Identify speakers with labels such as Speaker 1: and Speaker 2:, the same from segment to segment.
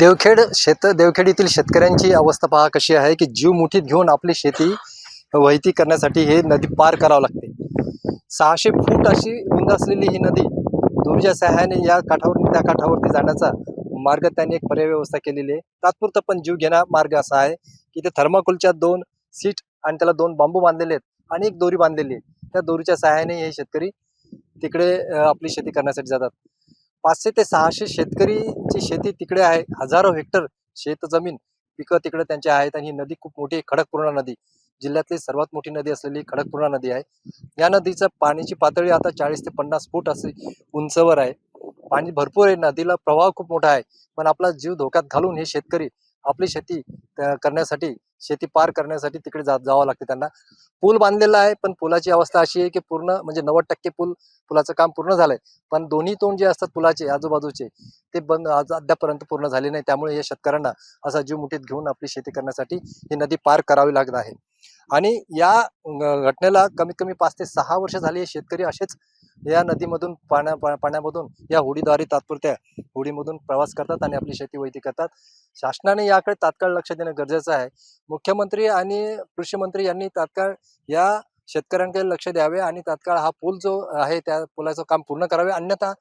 Speaker 1: देवखेड येथील शेतकऱ्यांची अवस्था पहा कशी आहे की जीव मुठीत घेऊन आपली शेती वैती करण्यासाठी हे नदी पार करावं लागते। 600 फूट अशी रुंद असलेली ही नदी दोरीच्या सहाय्याने या काठावरून त्या काठावरती जाण्याचा मार्ग त्यांनी एक पर्याय व्यवस्था केलेली आहे। तात्पुरता पण जीव घेणा मार्ग असा आहे की ते थर्माकोलच्या 2 सीट आणि त्याला 2 बांबू बांधलेले आहेत आणि एक दोरी बांधलेली आहे। त्या दोरीच्या सहाय्याने हे शेतकरी तिकडे आपली शेती करण्यासाठी जातात। 500 ते 600 शेतकरीची शेती तिकडे आहे। हजारो हेक्टर शेत जमीन पिकं तिकडे त्यांचे आहेत आणि ही नदी खूप मोठी खडकपूर्णा नदी जिल्ह्यातली सर्वात मोठी नदी असलेली खडकपूर्णा नदी आहे। या नदीचं पाण्याची पातळी आता 40 ते 50 फूट असे उंचवर आहे। पाणी भरपूर आहे, नदीला प्रवाह खूप मोठा आहे, पण आपला जीव धोक्यात घालून हे शेतकरी आपली शेती करण्यासाठी शेती पार करण्यासाठी तिकडे जावं लागते त्यांना। पूल बांधलेला आहे, पण पुलाची अवस्था अशी आहे की पूर्ण म्हणजे 90% पुलाचं काम पूर्ण झालंय, पण दोन्ही तोंड जे असतात पुलाचे आजूबाजूचे ते बंद अद्यापर्यंत पूर्ण झाले नाही। त्यामुळे या शेतकऱ्यांना असा जीव मुठीत घेऊन आपली शेती करण्यासाठी ही नदी पार करावी लागत आहे। आणि या घटनेला कमीत कमी 5 ते 6 वर्ष झाली हे शेतकरी असेच या नदीमधून पाण्यामधून या होडीद्वारे तात्पुरत्या होडीमधून प्रवास करतात आणि आपली शेती वैती करतात। शासनाने याकडे तात्काळ लक्ष देणं गरजेचं आहे। मुख्यमंत्री आणि कृषी मंत्री यांनी तात्काळ या शेतकऱ्यांकडे लक्ष द्यावे आणि तात्काळ हा पूल जो आहे त्या पुलाचं काम पूर्ण करावे, अन्यथा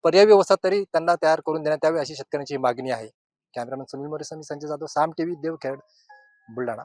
Speaker 1: पर्यायी व्यवस्था तरी त्यांना तयार करून देण्यात यावी अशी शेतकऱ्यांची मागणी आहे। कॅमेरामॅन सुनील मोरे, संजय जाधव, साम टीव्ही, देवखेड, बुलढाणा।